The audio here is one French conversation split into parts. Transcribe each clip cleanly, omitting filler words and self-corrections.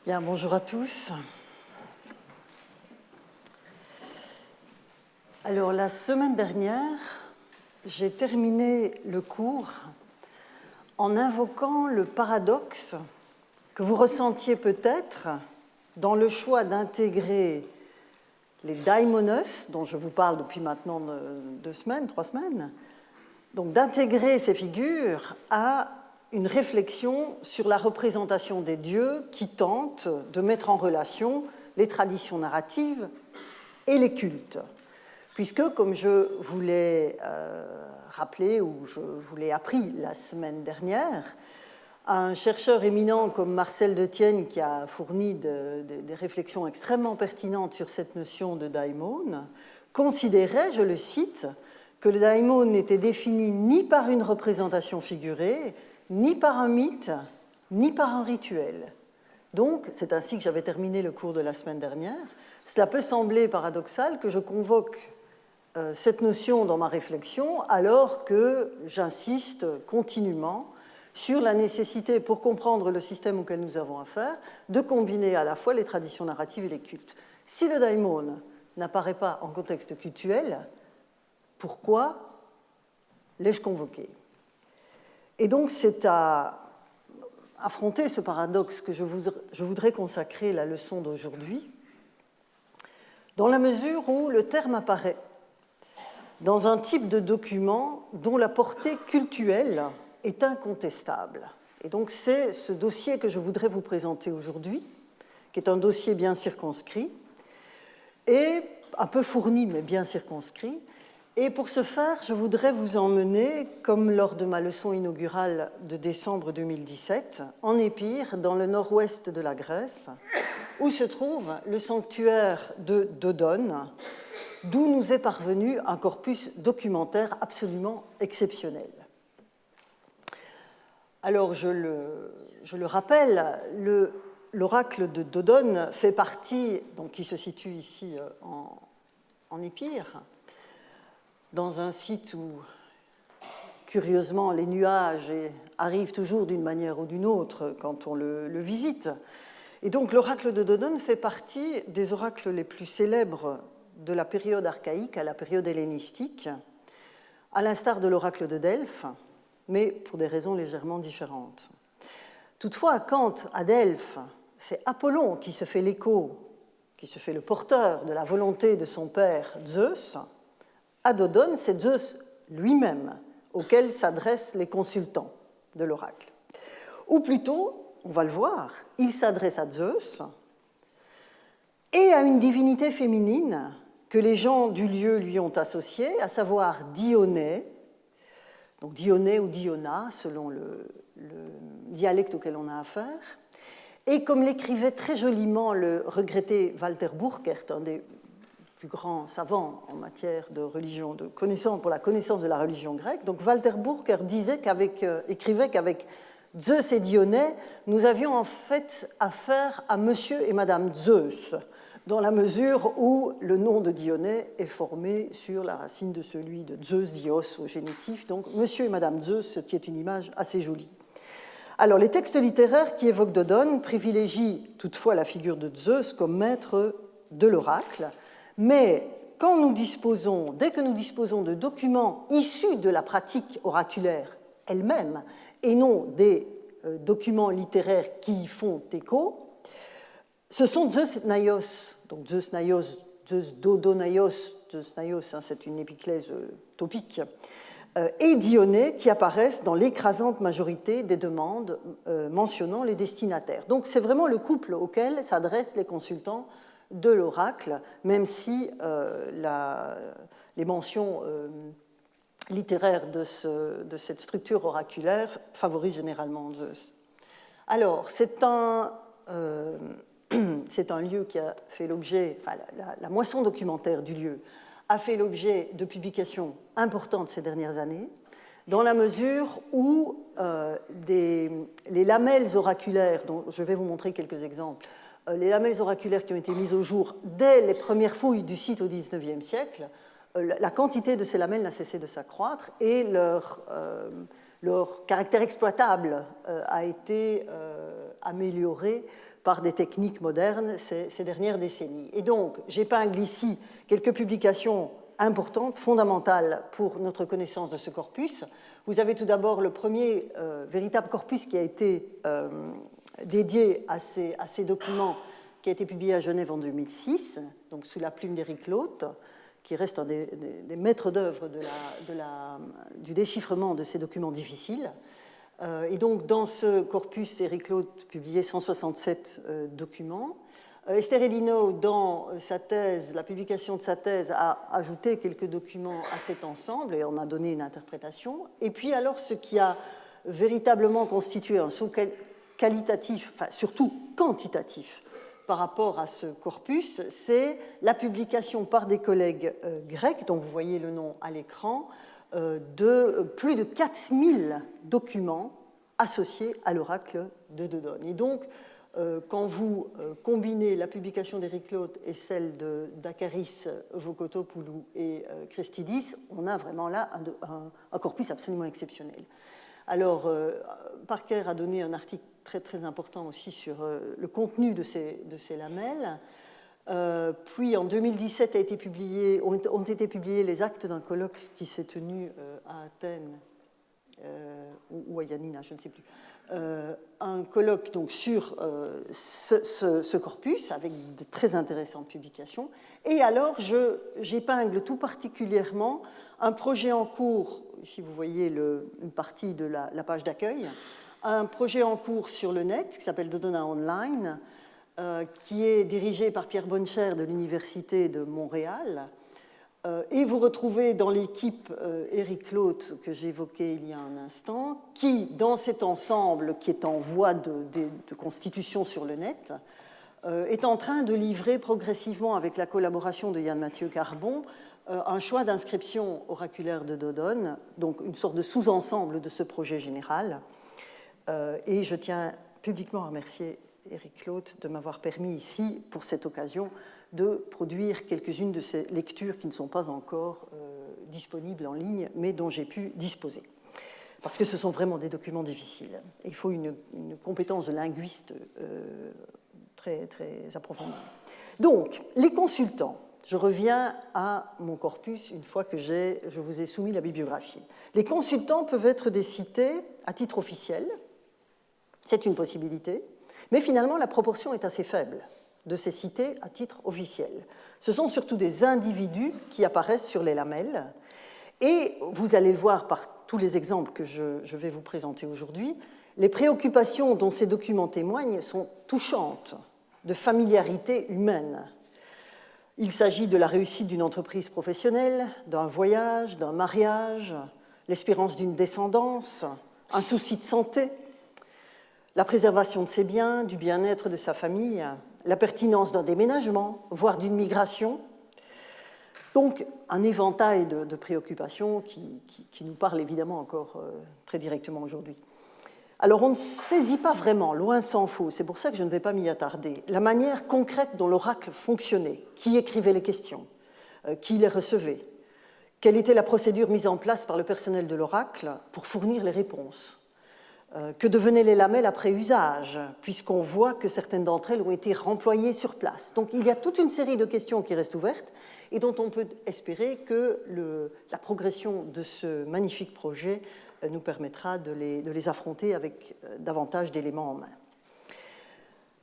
Bien, bonjour à tous. Alors, la semaine dernière, j'ai terminé le cours en invoquant le paradoxe que vous ressentiez peut-être dans le choix d'intégrer les daimonos, dont je vous parle depuis maintenant 3 semaines, donc d'intégrer ces figures à une réflexion sur la représentation des dieux qui tente de mettre en relation les traditions narratives et les cultes. Puisque, comme je vous l'ai rappelé ou je vous l'ai appris la semaine dernière, un chercheur éminent comme Marcel Detienne, qui a fourni des réflexions extrêmement pertinentes sur cette notion de daimon, considérait, je le cite, que le daimon n'était défini ni par une représentation figurée, ni par un mythe, ni par un rituel. Donc, c'est ainsi que j'avais terminé le cours de la semaine dernière. Cela peut sembler paradoxal que je convoque cette notion dans ma réflexion alors que j'insiste continuellement sur la nécessité, pour comprendre le système auquel nous avons affaire, de combiner à la fois les traditions narratives et les cultes. Si le daimon n'apparaît pas en contexte cultuel, pourquoi l'ai-je convoqué ? Et donc, c'est à affronter ce paradoxe que je voudrais consacrer la leçon d'aujourd'hui, dans la mesure où le terme apparaît dans un type de document dont la portée cultuelle est incontestable. Et donc, c'est ce dossier que je voudrais vous présenter aujourd'hui, qui est un dossier bien circonscrit, et un peu fourni, mais bien circonscrit. Et pour ce faire, je voudrais vous emmener, comme lors de ma leçon inaugurale de décembre 2017, en Épire, dans le nord-ouest de la Grèce, où se trouve le sanctuaire de Dodone, d'où nous est parvenu un corpus documentaire absolument exceptionnel. Alors, je le rappelle, l'oracle de Dodone fait partie, donc, qui se situe ici en Épire, dans un site où, curieusement, les nuages arrivent toujours d'une manière ou d'une autre quand on le visite. Et donc, l'oracle de Dodone fait partie des oracles les plus célèbres de la période archaïque à la période hellénistique, à l'instar de l'oracle de Delphes, mais pour des raisons légèrement différentes. Toutefois, quand à Delphes, c'est Apollon qui se fait l'écho, qui se fait le porteur de la volonté de son père Zeus, à Dodone, c'est Zeus lui-même auquel s'adressent les consultants de l'oracle. Ou plutôt, on va le voir, il s'adresse à Zeus et à une divinité féminine que les gens du lieu lui ont associée, à savoir Dionée, donc Dionée ou Diona, selon le dialecte auquel on a affaire. Et comme l'écrivait très joliment le regretté Walter Burkert, un des plus grands savants en matière de religion, de connaissance, pour la connaissance de la religion grecque, donc Walter Burkert écrivait qu'avec Zeus et Dionée, nous avions en fait affaire à monsieur et madame Zeus, dans la mesure où le nom de Dionée est formé sur la racine de celui de Zeus, Dios au génitif, donc monsieur et madame Zeus, ce qui est une image assez jolie. Alors, les textes littéraires qui évoquent Dodone privilégient toutefois la figure de Zeus comme maître de l'oracle, mais dès que nous disposons de documents issus de la pratique oraculaire elle-même, et non des documents littéraires qui y font écho, ce sont Zeus Naios, donc Zeus Naios, Zeus Dodonaios, Zeus Naios, c'est une épiclèse topique, et Dionée qui apparaissent dans l'écrasante majorité des demandes mentionnant les destinataires. Donc c'est vraiment le couple auquel s'adressent les consultants de l'oracle, même si les mentions littéraires de cette structure oraculaire favorisent généralement Zeus. Alors, c'est un lieu qui a fait l'objet, enfin, la moisson documentaire du lieu a fait l'objet de publications importantes ces dernières années, dans la mesure où les lamelles oraculaires, dont je vais vous montrer quelques exemples, les lamelles oraculaires qui ont été mises au jour dès les premières fouilles du site au XIXe siècle, la quantité de ces lamelles n'a cessé de s'accroître et leur caractère exploitable a été amélioré par des techniques modernes ces dernières décennies. Et donc, j'épingle ici quelques publications importantes, fondamentales pour notre connaissance de ce corpus. Vous avez tout d'abord le premier véritable corpus qui a été dédié à ces documents, qui a été publié à Genève en 2006, donc sous la plume d'Éric Lhote, qui reste un des maîtres d'œuvre du déchiffrement de ces documents difficiles. Et donc, dans ce corpus, Éric Lhote publiait 167 documents. Esther Edino, dans sa thèse, la publication de sa thèse, a ajouté quelques documents à cet ensemble et en a donné une interprétation. Et puis, alors, ce qui a véritablement constitué un saut qualitatif, enfin, surtout quantitatif, par rapport à ce corpus, c'est la publication par des collègues grecs, dont vous voyez le nom à l'écran, de plus de 4000 documents associés à l'oracle de Dodone. Et donc, quand vous combinez la publication d'Éric Lhote et celle d'Akaris Vokotopoulou et Christidis, on a vraiment là un corpus absolument exceptionnel. Alors, Parker a donné un article très, très important aussi sur le contenu de ces lamelles. Puis, en 2017, ont été publiés les actes d'un colloque qui s'est tenu à Athènes, ou à Yanina, je ne sais plus. Un colloque donc, sur ce corpus, avec de très intéressantes publications. Et alors, j'épingle tout particulièrement un projet en cours, ici vous voyez une partie de la page d'accueil, un projet en cours sur le net qui s'appelle Dodona Online, qui est dirigé par Pierre Boncher de l'Université de Montréal. Et vous retrouvez dans l'équipe Éric Lhote que j'évoquais il y a un instant, qui, dans cet ensemble qui est en voie de constitution sur le net, est en train de livrer progressivement, avec la collaboration de Yann-Mathieu Carbon, un choix d'inscription oraculaire de Dodone, donc une sorte de sous-ensemble de ce projet général. Et je tiens publiquement à remercier Éric Lhote de m'avoir permis ici, pour cette occasion, de produire quelques-unes de ces lectures qui ne sont pas encore disponibles en ligne, mais dont j'ai pu disposer. Parce que ce sont vraiment des documents difficiles. Il faut une compétence de linguiste très, très approfondie. Donc, les consultants. Je reviens à mon corpus une fois que je vous ai soumis la bibliographie. Les consultants peuvent être des cités à titre officiel. C'est une possibilité. Mais finalement, la proportion est assez faible de ces cités à titre officiel. Ce sont surtout des individus qui apparaissent sur les lamelles. Et vous allez le voir par tous les exemples que je vais vous présenter aujourd'hui, les préoccupations dont ces documents témoignent sont touchantes, de familiarité humaine. Il s'agit de la réussite d'une entreprise professionnelle, d'un voyage, d'un mariage, l'espérance d'une descendance, un souci de santé, la préservation de ses biens, du bien-être de sa famille, la pertinence d'un déménagement, voire d'une migration. Donc, un éventail de préoccupations qui nous parlent évidemment encore très directement aujourd'hui. Alors, on ne saisit pas vraiment, loin s'en faut, c'est pour ça que je ne vais pas m'y attarder, la manière concrète dont l'oracle fonctionnait, qui écrivait les questions, qui les recevait, quelle était la procédure mise en place par le personnel de l'oracle pour fournir les réponses, que devenaient les lamelles après usage, puisqu'on voit que certaines d'entre elles ont été remployées sur place. Donc, il y a toute une série de questions qui restent ouvertes et dont on peut espérer que la progression de ce magnifique projet nous permettra de les affronter avec davantage d'éléments en main.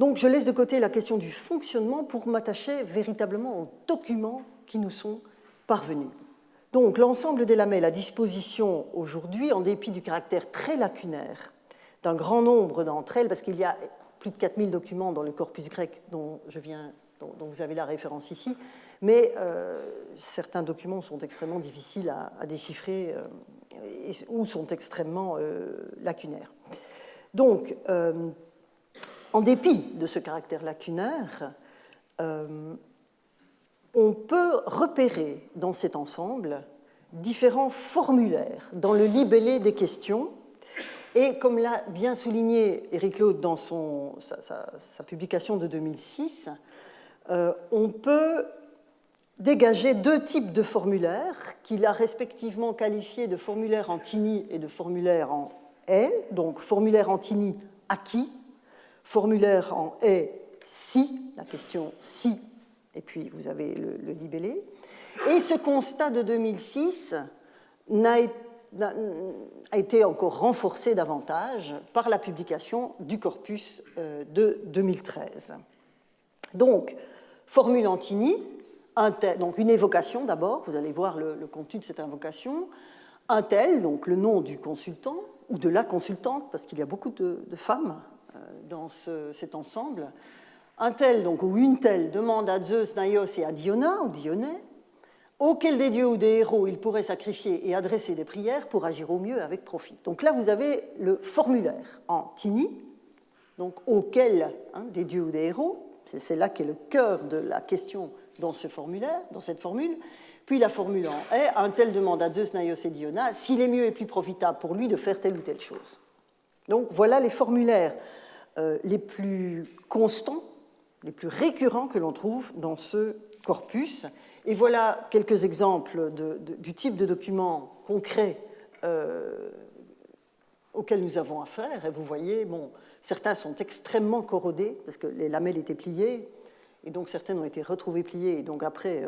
Donc, je laisse de côté la question du fonctionnement pour m'attacher véritablement aux documents qui nous sont parvenus. Donc, l'ensemble des lamelles à disposition aujourd'hui, en dépit du caractère très lacunaire d'un grand nombre d'entre elles, parce qu'il y a plus de 4000 documents dans le corpus grec dont vous avez la référence ici, mais certains documents sont extrêmement difficiles à déchiffrer ou sont extrêmement lacunaires. Donc, en dépit de ce caractère lacunaire, on peut repérer dans cet ensemble différents formulaires dans le libellé des questions. Et comme l'a bien souligné Éric Lhote dans sa publication de 2006, on peut dégager deux types de formulaires qu'il a respectivement qualifiés de formulaires en Tini et de formulaires en N, donc formulaire en Tini acquis, formulaire en est si, la question si, et puis vous avez le libellé. Et ce constat de 2006 a été encore renforcé davantage par la publication du corpus de 2013. Donc, formule Antini, donc une évocation d'abord, vous allez voir le contenu de cette invocation, un tel, donc le nom du consultant, ou de la consultante, parce qu'il y a beaucoup de femmes dans cet ensemble, un tel, donc, ou une telle, demande à Zeus, Naios et à Diona, ou Dionée, auquel des dieux ou des héros il pourrait sacrifier et adresser des prières pour agir au mieux avec profit. Donc là, vous avez le formulaire en tini, donc auquel des dieux ou des héros, c'est là qu'est le cœur de la question dans ce formulaire, dans cette formule. Puis la formule en est, un tel demande à Zeus, Naios et Diona s'il est mieux et plus profitable pour lui de faire telle ou telle chose. Donc voilà les formulaires les plus constants, les plus récurrents que l'on trouve dans ce corpus. Et voilà quelques exemples du type de documents concrets auxquels nous avons affaire. Et vous voyez, bon, certains sont extrêmement corrodés parce que les lamelles étaient pliées, et donc certaines ont été retrouvées pliées. Et donc après,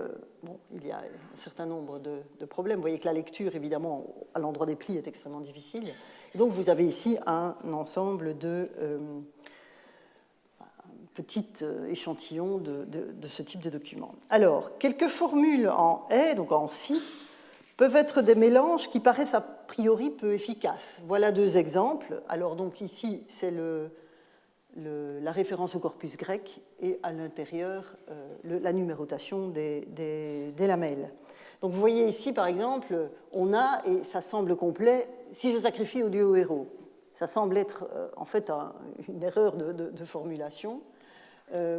il y a un certain nombre de problèmes. Vous voyez que la lecture, évidemment, à l'endroit des plis est extrêmement difficile. Et donc vous avez ici un ensemble de petit échantillon de ce type de document. Alors, quelques formules en « est », donc en « si », peuvent être des mélanges qui paraissent a priori peu efficaces. Voilà deux exemples. Alors, donc ici, c'est la référence au corpus grec et à l'intérieur, la numérotation des lamelles. Donc, vous voyez ici, par exemple, on a, et ça semble complet, « si je sacrifie aux dieux ou aux héros ». Ça semble être, en fait, une erreur de formulation.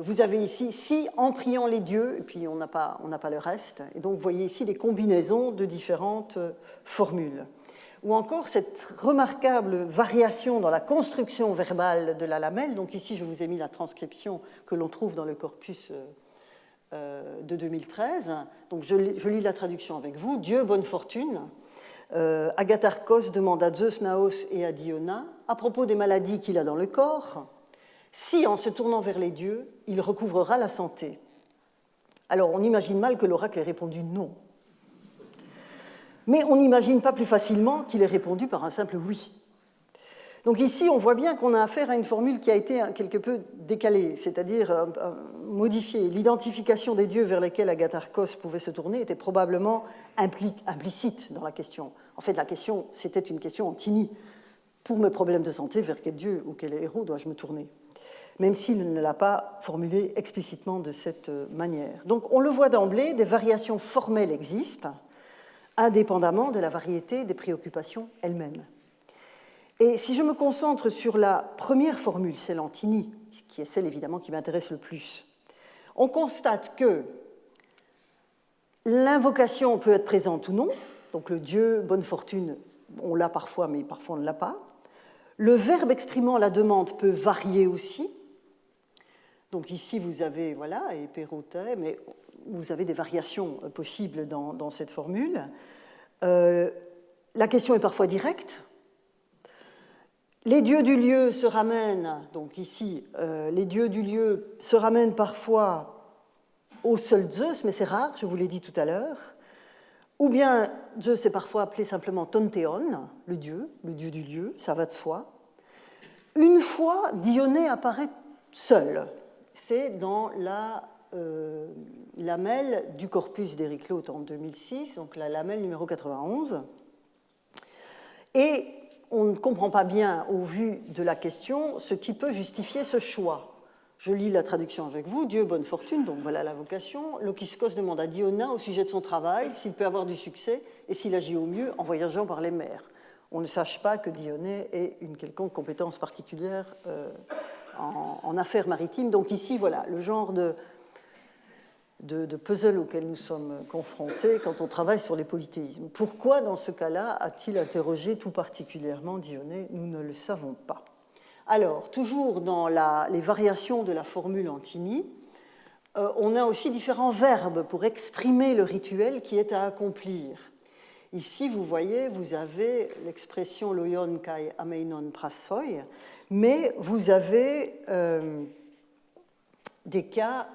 Vous avez ici, si en priant les dieux, et puis on n'a pas le reste, et donc vous voyez ici des combinaisons de différentes formules. Ou encore cette remarquable variation dans la construction verbale de la lamelle, donc ici je vous ai mis la transcription que l'on trouve dans le corpus de 2013, donc je lis la traduction avec vous. Dieu, bonne fortune, Agatharchos demande à Zeus, Naos et à Diona, à propos des maladies qu'il a dans le corps, si, en se tournant vers les dieux, il recouvrera la santé. Alors, on imagine mal que l'oracle ait répondu non. Mais on n'imagine pas plus facilement qu'il ait répondu par un simple oui. Donc ici, on voit bien qu'on a affaire à une formule qui a été quelque peu décalée, c'est-à-dire modifiée. L'identification des dieux vers lesquels Agatharchos pouvait se tourner était probablement implicite dans la question. En fait, la question, c'était une question en tini. Pour mes problèmes de santé, vers quel dieu ou quel héros dois-je me tourner ? Même s'il ne l'a pas formulé explicitement de cette manière. Donc on le voit d'emblée, des variations formelles existent, indépendamment de la variété des préoccupations elles-mêmes. Et si je me concentre sur la première formule, celle en tini, qui est celle évidemment qui m'intéresse le plus, on constate que l'invocation peut être présente ou non, donc le dieu, bonne fortune, on l'a parfois, mais parfois on ne l'a pas. Le verbe exprimant la demande peut varier aussi. Donc ici, vous avez, voilà, et péroté, mais vous avez des variations possibles dans cette formule. La question est parfois directe. Les dieux du lieu se ramènent, donc ici, les dieux du lieu se ramènent parfois au seul Zeus, mais c'est rare, je vous l'ai dit tout à l'heure. Ou bien Zeus est parfois appelé simplement Tontéon, le dieu du lieu, ça va de soi. Une fois, Dionée apparaît seul. C'est dans la lamelle du corpus d'Éric Lhote en 2006, donc la lamelle numéro 91. Et on ne comprend pas bien, au vu de la question, ce qui peut justifier ce choix. Je lis la traduction avec vous. Dieu, bonne fortune, donc voilà la vocation. Lokiskos demande à Diona au sujet de son travail s'il peut avoir du succès et s'il agit au mieux en voyageant par les mers. On ne sache pas que Dionée ait une quelconque compétence particulière en affaires maritimes. Donc ici, voilà, le genre de puzzle auquel nous sommes confrontés quand on travaille sur les polythéismes. Pourquoi, dans ce cas-là, a-t-il interrogé tout particulièrement Dionée ? Nous ne le savons pas. Alors, toujours dans les variations de la formule en tini, on a aussi différents verbes pour exprimer le rituel qui est à accomplir. Ici, vous voyez, vous avez l'expression loyon kai ameinon prassoi, mais vous avez des cas.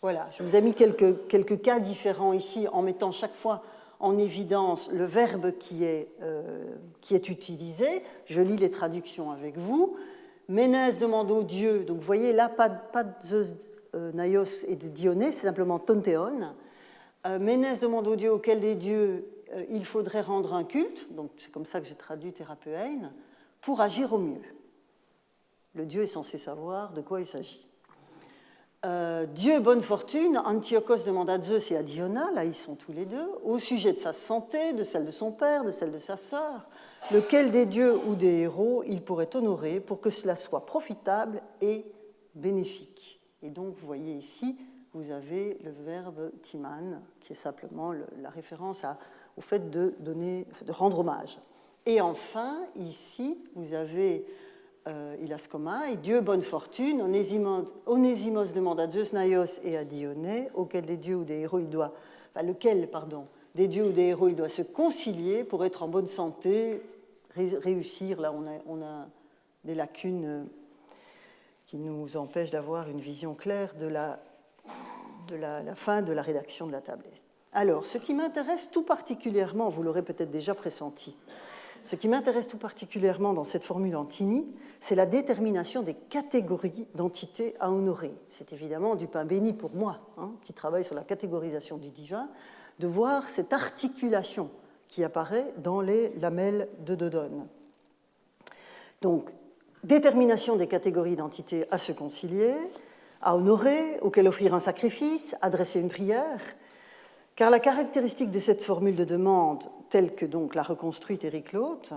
Voilà, je vous ai mis quelques cas différents ici en mettant chaque fois en évidence le verbe qui est utilisé. Je lis les traductions avec vous. Ménès demande au Dieu, donc vous voyez là, pas de Zeus, Naios et de Dionée, c'est simplement Tontéon. Ménès demande au Dieu auquel des dieux il faudrait rendre un culte, donc c'est comme ça que j'ai traduit Thérapeuein, pour agir au mieux. Le Dieu est censé savoir de quoi il s'agit. Dieu bonne fortune, Antiochos demande à Zeus et à Diona, là ils sont tous les deux, au sujet de sa santé, de celle de son père, de celle de sa sœur, lequel des dieux ou des héros il pourrait honorer pour que cela soit profitable et bénéfique. Et donc vous voyez ici, vous avez le verbe timan, qui est simplement la référence au fait de rendre hommage. Et enfin, ici, vous avez Ilaskoma, et Dieu bonne fortune, Onésimos demande à Zeus Naios et à Dionée, auquel des dieux ou des héros il doit, des dieux ou des héros il doit se concilier pour être en bonne santé, réussir. Là, on a des lacunes qui nous empêchent d'avoir une vision claire de la fin de la rédaction de la tablette. Alors, ce qui m'intéresse tout particulièrement, vous l'aurez peut-être déjà pressenti, ce qui m'intéresse tout particulièrement dans cette formule Antini, c'est la détermination des catégories d'entités à honorer. C'est évidemment du pain béni pour moi, qui travaille sur la catégorisation du divin, de voir cette articulation qui apparaît dans les lamelles de Dodone. Donc, détermination des catégories d'entités à se concilier, à honorer, auxquelles offrir un sacrifice, adresser une prière, car la caractéristique de cette formule de demande, telle que donc l'a reconstruite Éric Lhote,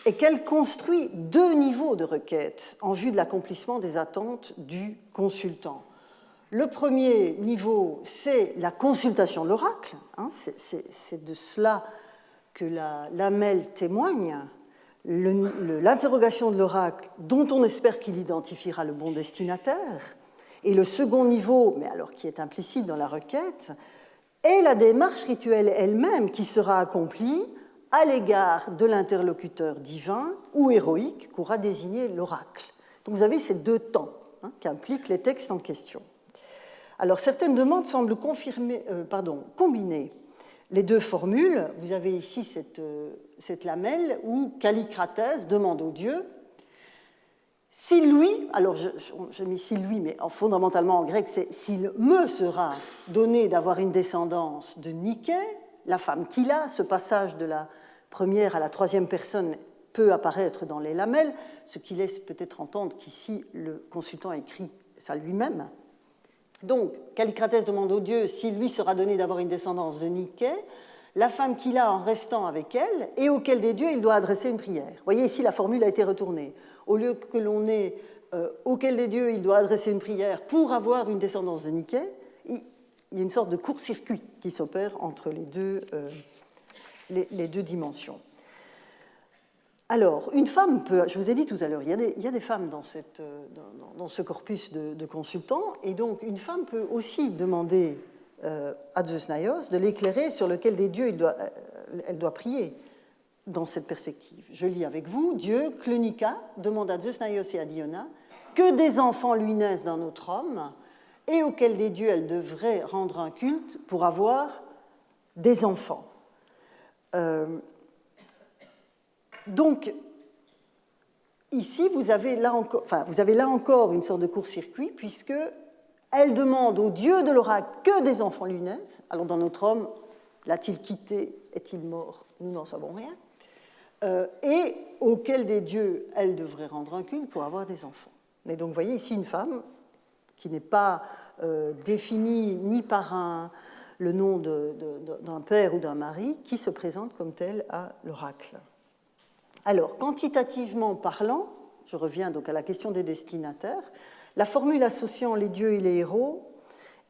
est qu'elle construit deux niveaux de requête en vue de l'accomplissement des attentes du consultant. Le premier niveau, c'est la consultation de l'oracle, c'est de cela que la lamelle témoigne, l'interrogation de l'oracle dont on espère qu'il identifiera le bon destinataire, et le second niveau, mais alors qui est implicite dans la requête, est la démarche rituelle elle-même qui sera accomplie à l'égard de l'interlocuteur divin ou héroïque qu'aura désigné l'oracle. Donc vous avez ces deux temps qu'impliquent les textes en question. Alors certaines demandes semblent combiner les deux formules. Vous avez ici cette lamelle où Callicratès demande au dieu s'il lui, alors je mets s'il lui, mais fondamentalement en grec, c'est s'il me sera donné d'avoir une descendance de Nike, la femme qu'il a, ce passage de la première à la troisième personne peut apparaître dans les lamelles, ce qui laisse peut-être entendre qu'ici le consultant écrit ça lui-même. Donc, Callicratès demande au dieu s'il lui sera donné d'avoir une descendance de Nike, la femme qu'il a en restant avec elle, et auquel des dieux il doit adresser une prière. Vous voyez, ici, la formule a été retournée. Au lieu que l'on ait auquel des dieux il doit adresser une prière pour avoir une descendance de Nike, il y a une sorte de court-circuit qui s'opère entre les deux dimensions. Alors, une femme peut, je vous ai dit tout à l'heure, il y a des femmes dans ce corpus de consultants, et donc une femme peut aussi demander à Zeus Naios de l'éclairer sur lequel des dieux elle doit prier dans cette perspective. Je lis avec vous, Dieu, Clonica, demande à Zeus Naios et à Diona que des enfants lui naissent d'un autre homme et auquel des dieux elle devrait rendre un culte pour avoir des enfants. Donc, ici, vous avez là encore une sorte de court-circuit, puisque elle demande au dieu de l'oracle que des enfants lui naissent. Alors, dans notre homme, l'a-t-il quitté? Est-il mort? Nous n'en savons rien. Et auquel des dieux elle devrait rendre un culte pour avoir des enfants. Mais donc, vous voyez ici une femme qui n'est pas définie ni par le nom d'un père ou d'un mari, qui se présente comme telle à l'oracle. Alors, quantitativement parlant, je reviens donc à la question des destinataires, la formule associant les dieux et les héros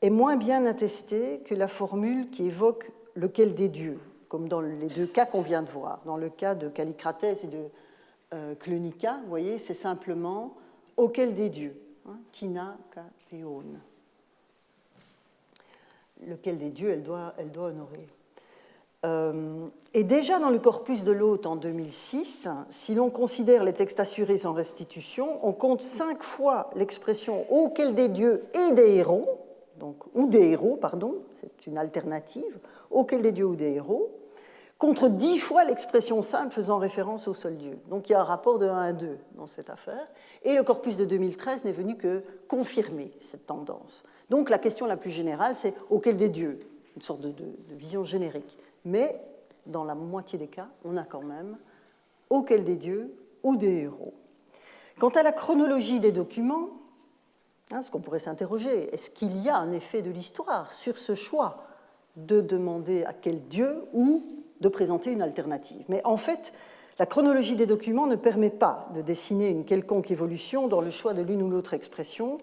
est moins bien attestée que la formule qui évoque lequel des dieux, comme dans les deux cas qu'on vient de voir. Dans le cas de Callicratès et de Clonica, vous voyez, c'est simplement auquel des dieux, Tina Katheon. Lequel des dieux elle doit honorer. Et déjà dans le corpus de l'hôte en 2006, si l'on considère les textes assurés sans restitution, on compte 5 fois l'expression « auquel des dieux et des héros », donc, ou des héros, pardon, c'est une alternative, « auquel des dieux ou des héros », contre 10 fois l'expression simple faisant référence au seul Dieu. Donc il y a un rapport de 1 à 2 dans cette affaire, et le corpus de 2013 n'est venu que confirmer cette tendance. Donc la question la plus générale, c'est « auquel des dieux », une sorte de vision générique. Mais dans la moitié des cas, on a quand même « auquel des dieux ou des héros ». Quant à la chronologie des documents, ce qu'on pourrait s'interroger, est-ce qu'il y a un effet de l'histoire sur ce choix de demander à quel dieu ou de présenter une alternative? Mais en fait, la chronologie des documents ne permet pas de dessiner une quelconque évolution dans le choix de l'une ou l'autre expression,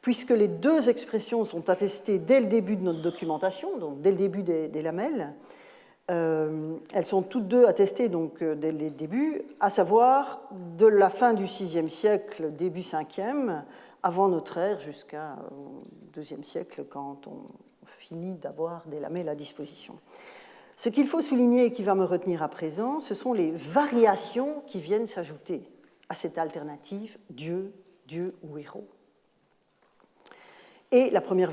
puisque les deux expressions sont attestées dès le début de notre documentation, donc dès le début des lamelles. Elles sont toutes deux attestées donc, dès le début, à savoir de la fin du VIe siècle, début Ve, avant notre ère, jusqu'au IIe siècle, quand on finit d'avoir des lamelles à disposition. Ce qu'il faut souligner et qui va me retenir à présent, ce sont les variations qui viennent s'ajouter à cette alternative Dieu, Dieu ou héros. Et la première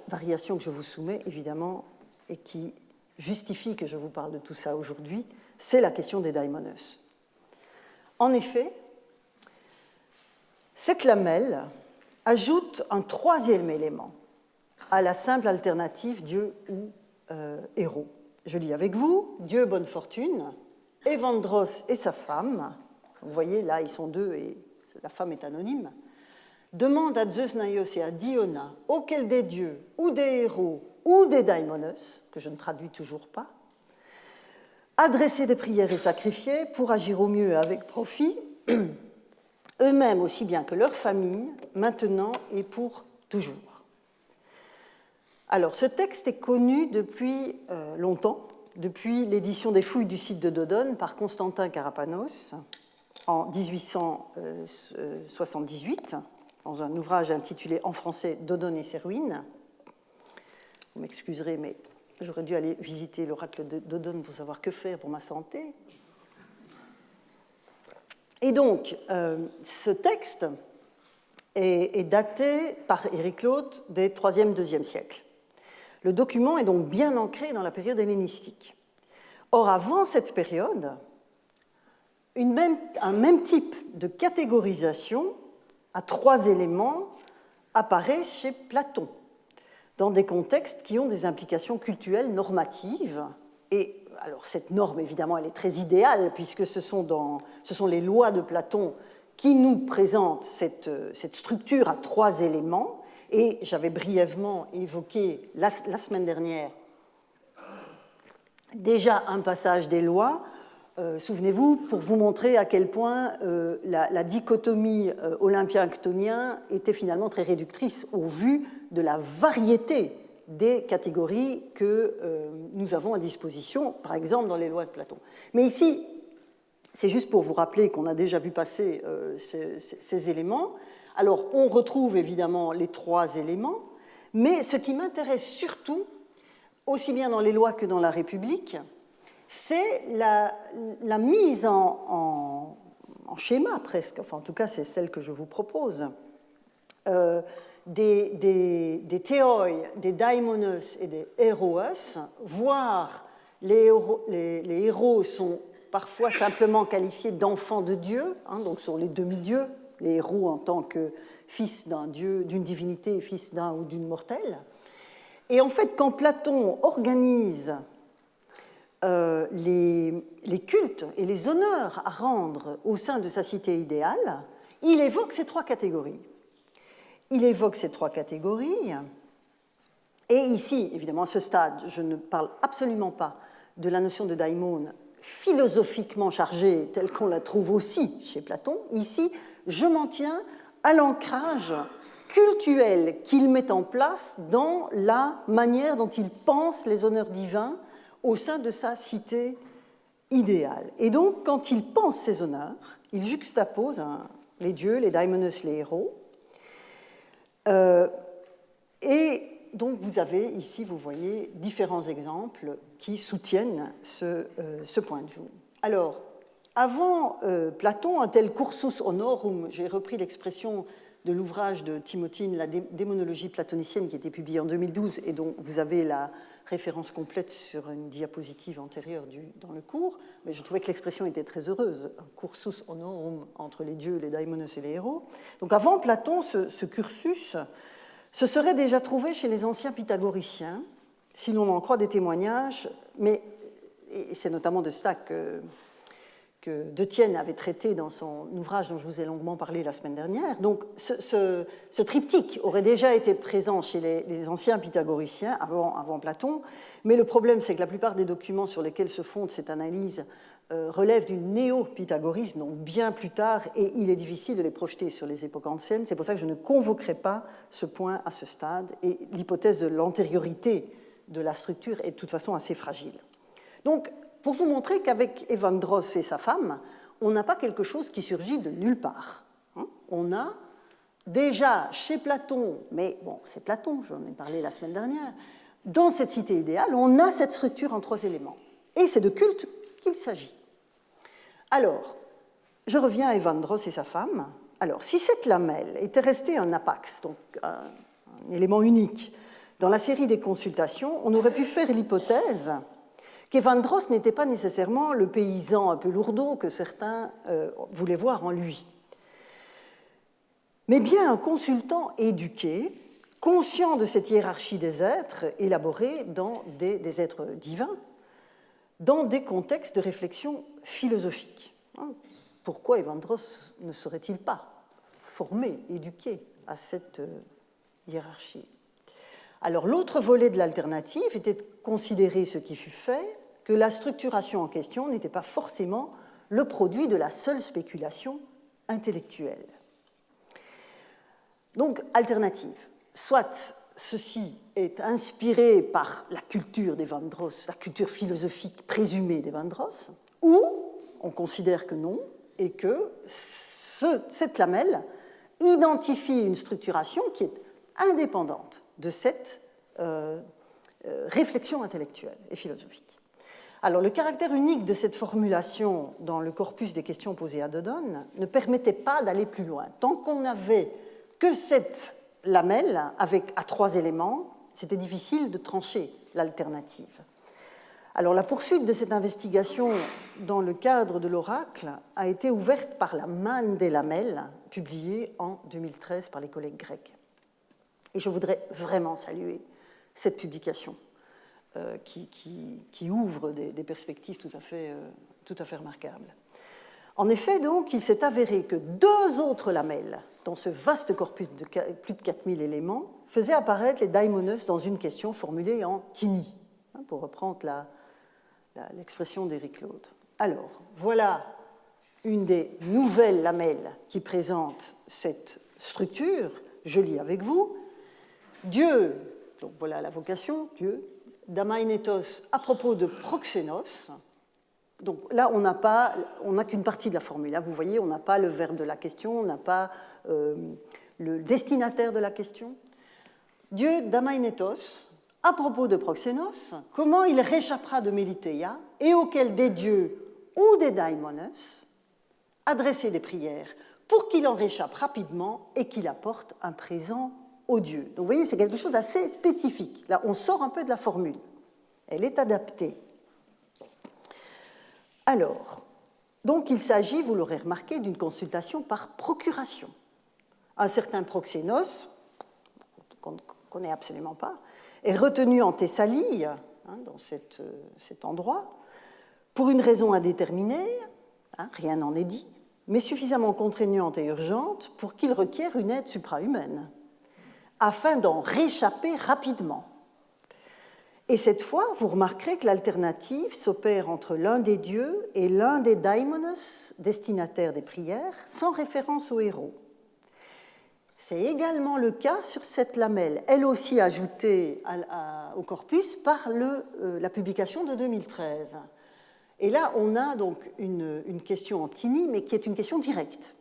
variation que je vous soumets, évidemment, et qui justifie que je vous parle de tout ça aujourd'hui, c'est la question des daimonos. En effet, cette lamelle ajoute un troisième élément à la simple alternative Dieu ou héros. Je lis avec vous, Dieu bonne fortune, Évandros et sa femme, vous voyez là ils sont deux et la femme est anonyme, demandent à Zeus Naios et à Diona, auquel des dieux ou des héros ou des daimonos, que je ne traduis toujours pas, adresser des prières et sacrifier pour agir au mieux et avec profit, eux-mêmes aussi bien que leur famille, maintenant et pour toujours. Alors, ce texte est connu depuis longtemps, depuis l'édition des fouilles du site de Dodone par Constantin Carapanos en 1878, dans un ouvrage intitulé en français Dodone et ses ruines. Vous m'excuserez, mais j'aurais dû aller visiter l'oracle de Dodone pour savoir que faire pour ma santé. Et donc, ce texte est daté par Ériclote des 3e, 2e siècles. Le document est donc bien ancré dans la période hellénistique. Or, avant cette période, un même type de catégorisation à 3 éléments apparaît chez Platon, dans des contextes qui ont des implications cultuelles normatives. Et alors cette norme, évidemment, elle est très idéale, puisque ce sont les lois de Platon qui nous présentent cette structure à 3 éléments. Et j'avais brièvement évoqué la semaine dernière déjà un passage des lois, souvenez-vous, pour vous montrer à quel point la dichotomie olympien-chtonien était finalement très réductrice au vu de la variété des catégories que nous avons à disposition, par exemple dans les lois de Platon. Mais ici, c'est juste pour vous rappeler qu'on a déjà vu passer ces éléments. Alors, on retrouve évidemment les 3 éléments, mais ce qui m'intéresse surtout, aussi bien dans les lois que dans la République, c'est la mise en schéma presque, enfin en tout cas c'est celle que je vous propose, des théoi, des daimonos et des héroos, voire les héros sont parfois simplement qualifiés d'enfants de Dieu, donc sont les demi-dieux, les héros en tant que fils d'un dieu, d'une divinité, fils d'un ou d'une mortelle. Et en fait, quand Platon organise les cultes et les honneurs à rendre au sein de sa cité idéale, il évoque ces 3 catégories. Et ici, évidemment, à ce stade, je ne parle absolument pas de la notion de daimon philosophiquement chargée telle qu'on la trouve aussi chez Platon. Ici, je m'en tiens à l'ancrage cultuel qu'il met en place dans la manière dont il pense les honneurs divins au sein de sa cité idéale. Et donc, quand il pense ces honneurs, il juxtapose les dieux, les daimonos, les héros. Et donc vous avez ici, vous voyez, différents exemples qui soutiennent ce point de vue. Alors, avant Platon, un tel cursus honorum, j'ai repris l'expression de l'ouvrage de Timotine, la démonologie platonicienne, qui a été publié en 2012 et dont vous avez la référence complète sur une diapositive antérieure dans le cours, mais je trouvais que l'expression était très heureuse, un cursus honorum entre les dieux, les daimonos et les héros. Donc avant Platon, ce cursus se serait déjà trouvé chez les anciens pythagoriciens, si l'on en croit des témoignages, mais et c'est notamment de ça que De Tienne avait traité dans son ouvrage dont je vous ai longuement parlé la semaine dernière. Donc ce triptyque aurait déjà été présent chez les anciens pythagoriciens avant Platon, mais le problème c'est que la plupart des documents sur lesquels se fonde cette analyse relèvent du néo-pythagorisme, donc bien plus tard, et il est difficile de les projeter sur les époques anciennes. C'est pour ça que je ne convoquerai pas ce point à ce stade, et l'hypothèse de l'antériorité de la structure est de toute façon assez fragile. Donc, pour vous montrer qu'avec Évandros et sa femme, on n'a pas quelque chose qui surgit de nulle part. On a déjà chez Platon, mais bon, c'est Platon, j'en ai parlé la semaine dernière, dans cette cité idéale, on a cette structure en 3 éléments. Et c'est de culte qu'il s'agit. Alors, je reviens à Évandros et sa femme. Alors, si cette lamelle était restée un apax, donc un élément unique, dans la série des consultations, on aurait pu faire l'hypothèse qu'Évandros n'était pas nécessairement le paysan un peu lourdeau que certains voulaient voir en lui, mais bien un consultant éduqué, conscient de cette hiérarchie des êtres élaborés dans des êtres divins, dans des contextes de réflexion philosophique. Pourquoi Évandros ne serait-il pas formé, éduqué à cette hiérarchie ? Alors l'autre volet de l'alternative était de considérer ce qui fut fait, que la structuration en question n'était pas forcément le produit de la seule spéculation intellectuelle. Donc, alternative. Soit ceci est inspiré par la culture d'Évandros, la culture philosophique présumée d'Évandros, ou on considère que non, et que cette lamelle identifie une structuration qui est indépendante de cette réflexion intellectuelle et philosophique. Alors, le caractère unique de cette formulation dans le corpus des questions posées à Dodone ne permettait pas d'aller plus loin. Tant qu'on n'avait que cette lamelle à 3 éléments, c'était difficile de trancher l'alternative. Alors, la poursuite de cette investigation dans le cadre de l'oracle a été ouverte par la manne des lamelles, publiée en 2013 par les collègues grecs. Et je voudrais vraiment saluer cette publication qui ouvre des perspectives tout à fait remarquables. En effet, donc, il s'est avéré que 2 autres lamelles, dans ce vaste corpus de plus de 4000 éléments, faisaient apparaître les daimonos dans une question formulée en tini, pour reprendre l'expression d'Éric Claude. Alors, voilà une des nouvelles lamelles qui présente cette structure. Je lis avec vous. Dieu, donc voilà la vocation, Dieu, Damainetos à propos de Proxénos. Donc là, on n'a qu'une partie de la formule. Là, vous voyez, on n'a pas le verbe de la question, on n'a pas le destinataire de la question. Dieu, Damainetos, à propos de Proxénos, comment il réchappera de Mélitéia et auquel des dieux ou des daimonos adresser des prières pour qu'il en réchappe rapidement et qu'il apporte un présent aux dieux. Donc vous voyez, c'est quelque chose d'assez spécifique. Là, on sort un peu de la formule. Elle est adaptée. Alors, donc il s'agit, vous l'aurez remarqué, d'une consultation par procuration. Un certain Proxénos, qu'on ne connaît absolument pas, est retenu en Thessalie, dans cet endroit, pour une raison indéterminée, rien n'en est dit, mais suffisamment contraignante et urgente pour qu'il requiert une aide suprahumaine, afin d'en réchapper rapidement. Et cette fois, vous remarquerez que l'alternative s'opère entre l'un des dieux et l'un des daimonos, destinataires des prières, sans référence au héros. C'est également le cas sur cette lamelle, elle aussi ajoutée au corpus par la publication de 2013. Et là, on a donc une question en tini, mais qui est une question directe.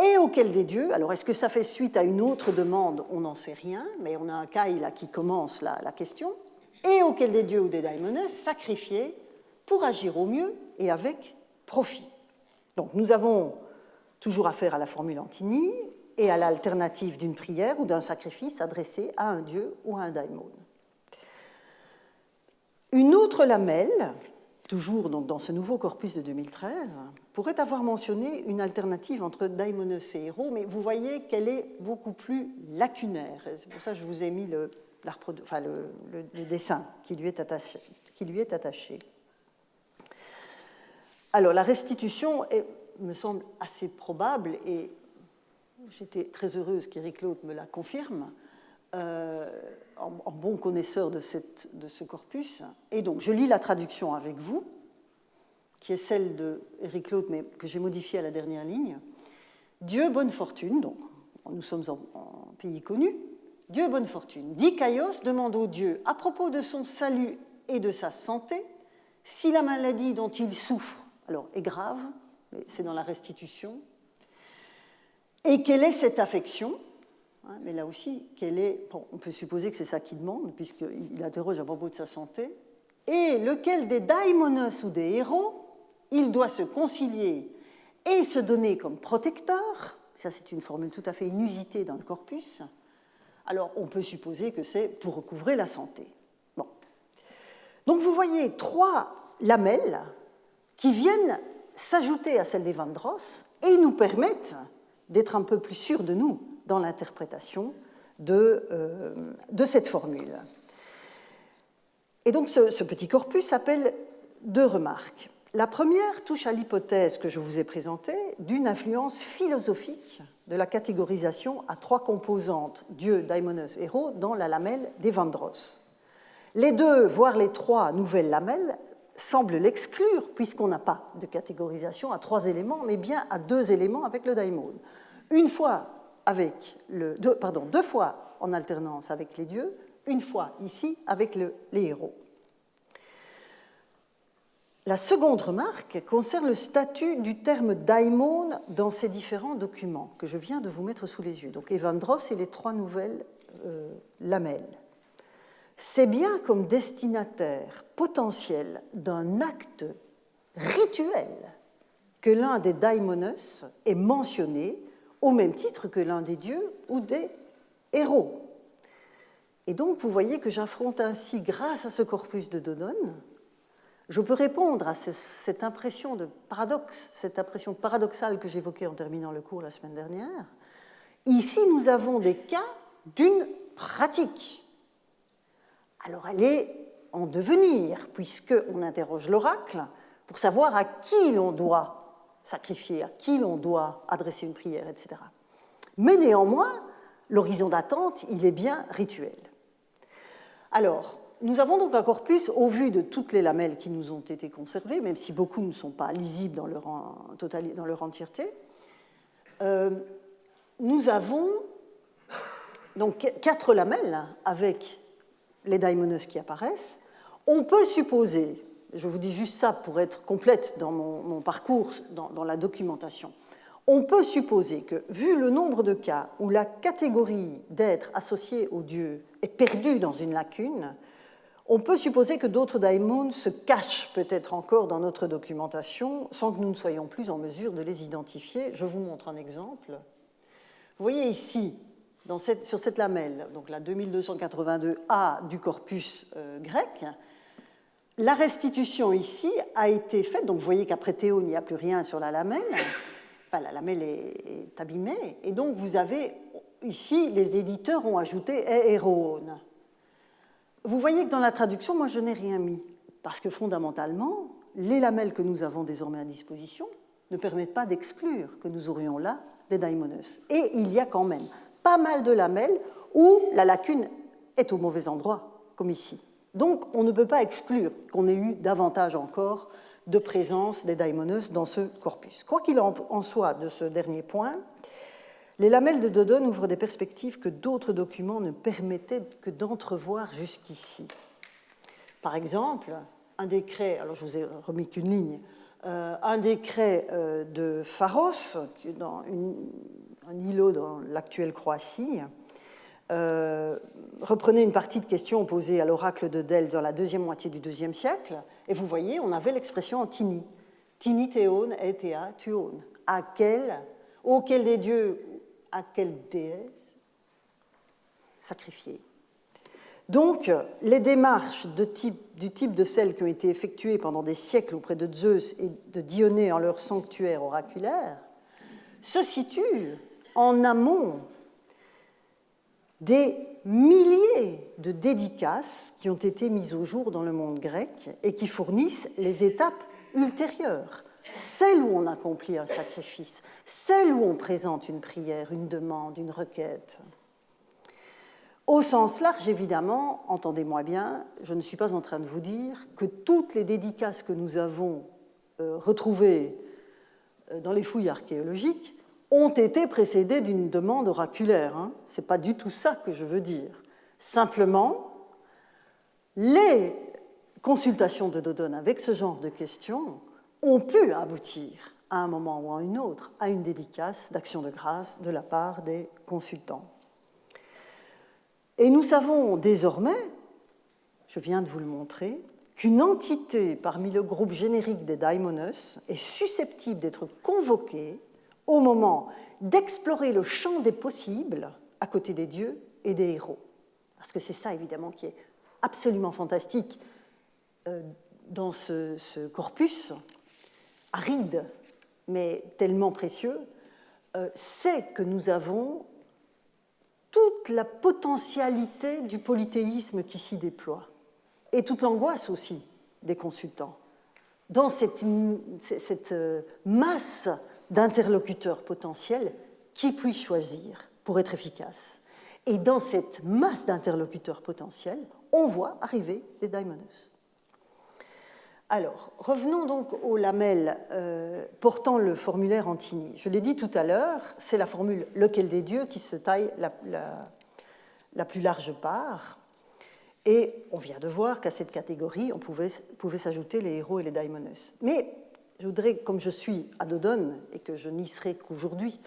et auquel des dieux, alors est-ce que ça fait suite à une autre demande? On n'en sait rien, mais on a un Kai là qui commence la question, et auquel des dieux ou des daimones sacrifiés pour agir au mieux et avec profit. Donc nous avons toujours affaire à la formule antini et à l'alternative d'une prière ou d'un sacrifice adressé à un dieu ou à un daimon. Une autre lamelle, toujours donc dans ce nouveau corpus de 2013, pourrait avoir mentionné une alternative entre daimonos et héros, mais vous voyez qu'elle est beaucoup plus lacunaire. C'est pour ça que je vous ai mis le dessin qui lui est attaché. Alors, la restitution me semble assez probable, et j'étais très heureuse qu'Éric Claude me la confirme, en bon connaisseur de ce corpus. Et donc, je lis la traduction avec vous, qui est celle d'Éric Claude, mais que j'ai modifiée à la dernière ligne. Dieu bonne fortune, donc nous sommes en pays connu, Dieu bonne fortune. Dikaios demande au Dieu, à propos de son salut et de sa santé, si la maladie dont il souffre, alors est grave, mais c'est dans la restitution, et quelle est cette affection, hein, mais là aussi, on peut supposer que c'est ça qu'il demande, puisqu'il interroge à propos de sa santé, et lequel des daimonos ou des héros il doit se concilier et se donner comme protecteur, ça c'est une formule tout à fait inusitée dans le corpus, alors on peut supposer que c'est pour recouvrer la santé. Bon. Donc vous voyez 3 lamelles qui viennent s'ajouter à celle des Vandross et nous permettent d'être un peu plus sûrs de nous dans l'interprétation de cette formule. Et donc ce petit corpus appelle 2 remarques. La première touche à l'hypothèse que je vous ai présentée d'une influence philosophique de la catégorisation à 3 composantes, Dieu, daimonos, héros, dans la lamelle des Vandross. Les 2, voire les 3 nouvelles lamelles semblent l'exclure, puisqu'on n'a pas de catégorisation à 3 éléments, mais bien à 2 éléments avec le daimon. Deux fois en alternance avec les dieux, une fois ici avec les héros. La seconde remarque concerne le statut du terme daimon dans ces différents documents que je viens de vous mettre sous les yeux. Donc Evandros et les 3 nouvelles lamelles. C'est bien comme destinataire potentiel d'un acte rituel que l'un des daimonos est mentionné au même titre que l'un des dieux ou des héros. Et donc vous voyez que j'affronte ainsi, grâce à ce corpus de Dodon, je peux répondre à cette impression de paradoxe, cette impression paradoxale que j'évoquais en terminant le cours la semaine dernière. Ici, nous avons des cas d'une pratique. Alors, elle est en devenir, puisqu'on interroge l'oracle pour savoir à qui l'on doit sacrifier, à qui l'on doit adresser une prière, etc. Mais néanmoins, l'horizon d'attente, il est bien rituel. Alors, nous avons donc un corpus, au vu de toutes les lamelles qui nous ont été conservées, même si beaucoup ne sont pas lisibles dans leur entièreté. Nous avons donc 4 lamelles avec les daimonos qui apparaissent. On peut supposer, je vous dis juste ça pour être complète dans mon parcours, dans la documentation, on peut supposer que, vu le nombre de cas où la catégorie d'être associé au dieu est perdue dans une lacune, on peut supposer que d'autres daimons se cachent peut-être encore dans notre documentation sans que nous ne soyons plus en mesure de les identifier. Je vous montre un exemple. Vous voyez ici, sur cette lamelle, donc la 2282A du corpus grec, la restitution ici a été faite, donc vous voyez qu'après Théo, il n'y a plus rien sur la lamelle, enfin la lamelle est abîmée, et donc vous avez ici, les éditeurs ont ajouté héroon. Vous voyez que dans la traduction, moi, je n'ai rien mis, parce que fondamentalement, les lamelles que nous avons désormais à disposition ne permettent pas d'exclure que nous aurions là des daimonos. Et il y a quand même pas mal de lamelles où la lacune est au mauvais endroit, comme ici. Donc, on ne peut pas exclure qu'on ait eu davantage encore de présence des daimonos dans ce corpus. Quoi qu'il en soit de ce dernier point, les lamelles de Dodon ouvrent des perspectives que d'autres documents ne permettaient que d'entrevoir jusqu'ici. Par exemple, un décret, alors je vous ai remis qu'une ligne, un décret de Pharos, dans un îlot dans l'actuelle Croatie, reprenait une partie de questions posées à l'oracle de Delphes dans la deuxième moitié du IIe siècle, et vous voyez, on avait l'expression en tini. Tini théon et théa tuon. Auquel des dieux, à quelle déesse sacrifier. Donc, les démarches du type de celles qui ont été effectuées pendant des siècles auprès de Zeus et de Dionée en leur sanctuaire oraculaire se situent en amont des milliers de dédicaces qui ont été mises au jour dans le monde grec et qui fournissent les étapes ultérieures, celles où on accomplit un sacrifice, celles où on présente une prière, une demande, une requête. Au sens large, évidemment, entendez-moi bien, je ne suis pas en train de vous dire que toutes les dédicaces que nous avons retrouvées dans les fouilles archéologiques ont été précédées d'une demande oraculaire. Hein. Ce n'est pas du tout ça que je veux dire. Simplement, les consultations de Dodone avec ce genre de questions ont pu aboutir à un moment ou à un autre à une dédicace d'action de grâce de la part des consultants. Et nous savons désormais, je viens de vous le montrer, qu'une entité parmi le groupe générique des daimonos est susceptible d'être convoquée au moment d'explorer le champ des possibles à côté des dieux et des héros. Parce que c'est ça, évidemment, qui est absolument fantastique dans ce corpus, aride, mais tellement précieux, c'est que nous avons toute la potentialité du polythéisme qui s'y déploie, et toute l'angoisse aussi des consultants, dans cette masse d'interlocuteurs potentiels qui puissent choisir pour être efficaces. Et dans cette masse d'interlocuteurs potentiels, on voit arriver les daimonos. Alors, revenons donc aux lamelles portant le formulaire Antini. Je l'ai dit tout à l'heure, c'est la formule « lequel des dieux » qui se taille la plus large part. Et on vient de voir qu'à cette catégorie, on pouvait s'ajouter les héros et les daimonos. Mais je voudrais, comme je suis à Dodone et que je n'y serai qu'aujourd'hui,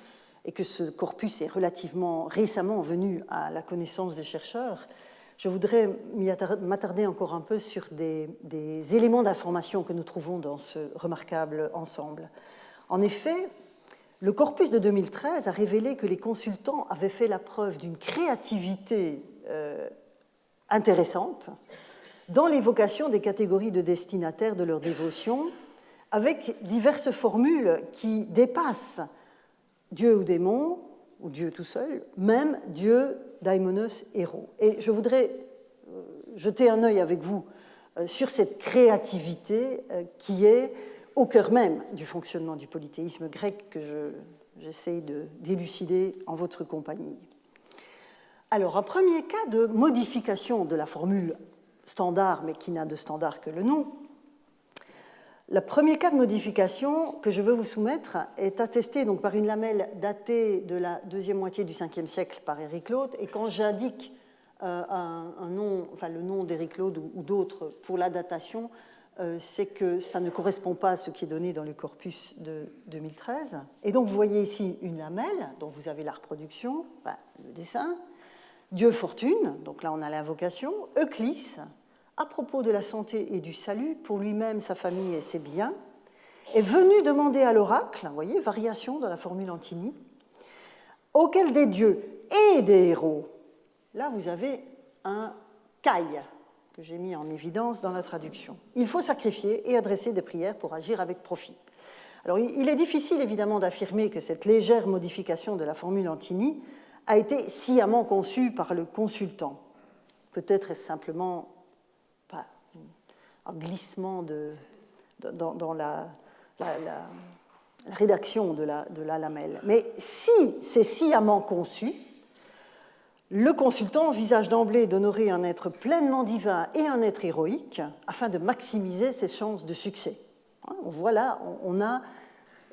et que ce corpus est relativement récemment venu à la connaissance des chercheurs, je voudrais m'attarder encore un peu sur des éléments d'information que nous trouvons dans ce remarquable ensemble. En effet, le corpus de 2013 a révélé que les consultants avaient fait la preuve d'une créativité intéressante dans l'évocation des catégories de destinataires de leur dévotion, avec diverses formules qui dépassent Dieu ou démon, ou Dieu tout seul, même Dieu, daimonos, héros. Et je voudrais jeter un œil avec vous sur cette créativité qui est au cœur même du fonctionnement du polythéisme grec que j'essaie d'élucider en votre compagnie. Alors, un premier cas de modification de la formule standard, mais qui n'a de standard que le nom. Le premier cas de modification que je veux vous soumettre est attesté donc par une lamelle datée de la deuxième moitié du Ve siècle par Éric Claude. Et quand j'indique un nom, enfin le nom d'Éric Claude ou d'autres pour la datation, c'est que ça ne correspond pas à ce qui est donné dans le corpus de 2013. Et donc vous voyez ici une lamelle dont vous avez la reproduction, enfin, le dessin. Dieu Fortune, donc là on a l'invocation. Euclès, à propos de la santé et du salut pour lui-même, sa famille et ses biens, est venu demander à l'oracle, vous voyez, variation dans la formule Antini, auquel des dieux et des héros, là vous avez un caille que j'ai mis en évidence dans la traduction. Il faut sacrifier et adresser des prières pour agir avec profit. Alors il est difficile évidemment d'affirmer que cette légère modification de la formule Antini a été sciemment conçue par le consultant. Peut-être est-ce simplement un glissement dans la rédaction de la lamelle. Mais si c'est sciemment conçu, le consultant envisage d'emblée d'honorer un être pleinement divin et un être héroïque afin de maximiser ses chances de succès. On voit là, on a,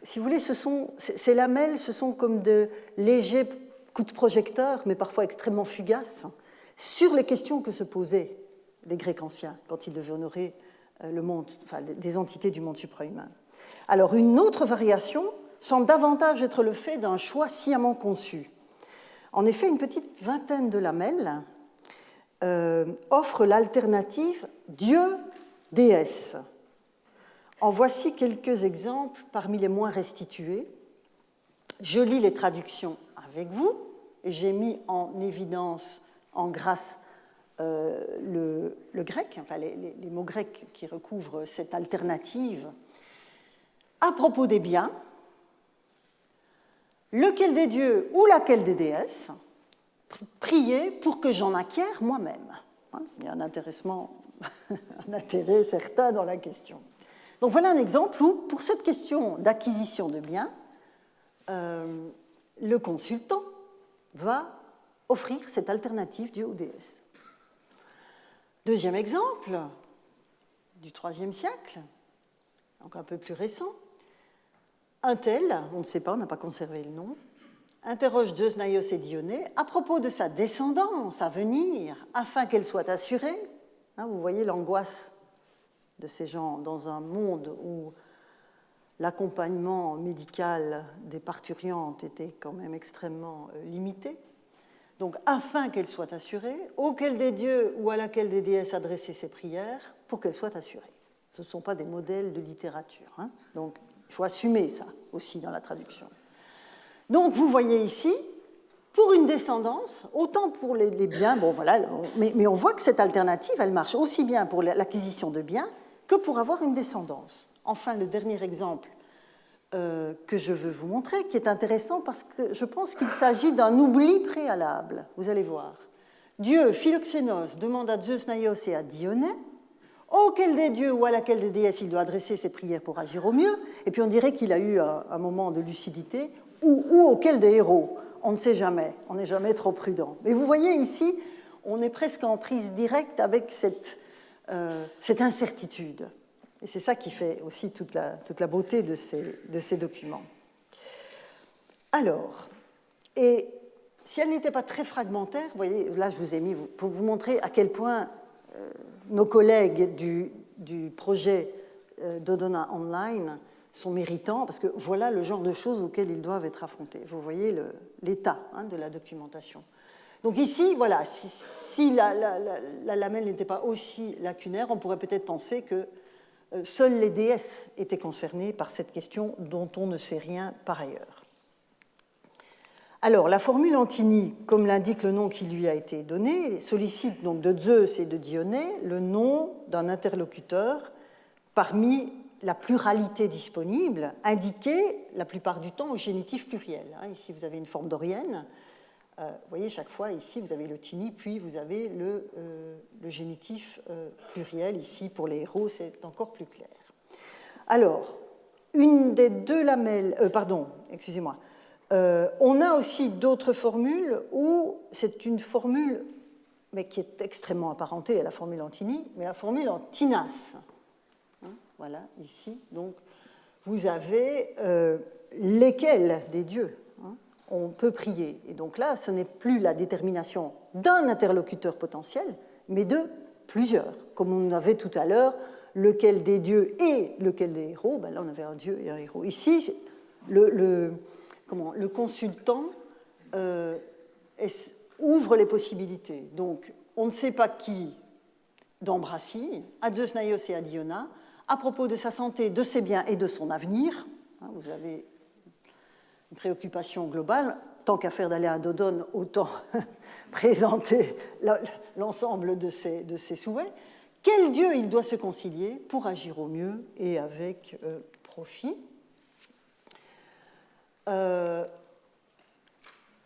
si vous voulez, ces lamelles, ce sont comme de légers coups de projecteur, mais parfois extrêmement fugaces, sur les questions que se posaient les Grecs anciens quand ils devaient honorer le monde, enfin, des entités du monde suprahumain. Alors, une autre variation semble davantage être le fait d'un choix sciemment conçu. En effet, une petite vingtaine de lamelles offrent l'alternative Dieu-déesse. En voici quelques exemples parmi les moins restitués. Je lis les traductions avec vous et j'ai mis en évidence, en grâce, le grec, enfin les mots grecs qui recouvrent cette alternative. À propos des biens, lequel des dieux ou laquelle des déesses, priez pour que j'en acquière moi-même. Il y a un intérêt certain dans la question. Donc voilà un exemple où, pour cette question d'acquisition de biens, le consultant va offrir cette alternative dieu ou déesse. Deuxième exemple, du IIIe siècle, donc un peu plus récent. Un tel, on ne sait pas, on n'a pas conservé le nom, interroge Zeus, Naïos et Dionée à propos de sa descendance à venir, afin qu'elle soit assurée. Vous voyez l'angoisse de ces gens dans un monde où l'accompagnement médical des parturiantes était quand même extrêmement limité. Donc, afin qu'elle soit assurée, auquel des dieux ou à laquelle des déesses adresser ses prières pour qu'elle soit assurée. Ce ne sont pas des modèles de littérature. Donc, il faut assumer ça aussi dans la traduction. Donc, vous voyez ici, pour une descendance, autant pour les biens, bon voilà, mais on voit que cette alternative, elle marche aussi bien pour l'acquisition de biens que pour avoir une descendance. Enfin, le dernier exemple que je veux vous montrer, qui est intéressant parce que je pense qu'il s'agit d'un oubli préalable. Vous allez voir. Dieu, Philoxénos, demande à Zeus, Naïos et à Dionée auquel des dieux ou à laquelle des déesses il doit adresser ses prières pour agir au mieux, et puis on dirait qu'il a eu un moment de lucidité, ou auquel des héros. On ne sait jamais, on n'est jamais trop prudent. Mais vous voyez ici, on est presque en prise directe avec cette incertitude. Et c'est ça qui fait aussi toute la beauté de ces documents. Alors, et si elle n'était pas très fragmentaire, vous voyez, là je vous ai mis pour vous montrer à quel point nos collègues du projet Dodona Online sont méritants, parce que voilà le genre de choses auxquelles ils doivent être affrontés. Vous voyez l'état de la documentation. Donc ici, voilà, si la lamelle n'était pas aussi lacunaire, on pourrait peut-être penser que seules les déesses étaient concernées par cette question dont on ne sait rien par ailleurs. Alors, la formule Antini, comme l'indique le nom qui lui a été donné, sollicite donc de Zeus et de Dionée le nom d'un interlocuteur parmi la pluralité disponible, indiqué la plupart du temps au génitif pluriel. Ici, vous avez une forme dorienne. Vous voyez, chaque fois, ici, vous avez le tini, puis vous avez le génitif pluriel. Ici, pour les héros, c'est encore plus clair. Alors, une des deux lamelles... excusez-moi. On a aussi d'autres formules où c'est une formule, mais qui est extrêmement apparentée à la formule Antini, mais la formule en tinas. Voilà, ici. Donc, vous avez lesquels des dieux on peut prier. Et donc là, ce n'est plus la détermination d'un interlocuteur potentiel, mais de plusieurs. Comme on avait tout à l'heure, lequel des dieux et lequel des héros, ben là on avait un dieu et un héros. Ici, le consultant ouvre les possibilités. Donc, on ne sait pas qui d'Ambracie, à Zeus, Naïos et à Diona, à propos de sa santé, de ses biens et de son avenir. Vous avez une préoccupation globale. Tant qu'à faire d'aller à Dodone, autant présenter l'ensemble de ses souhaits. Quel dieu il doit se concilier pour agir au mieux et avec profit?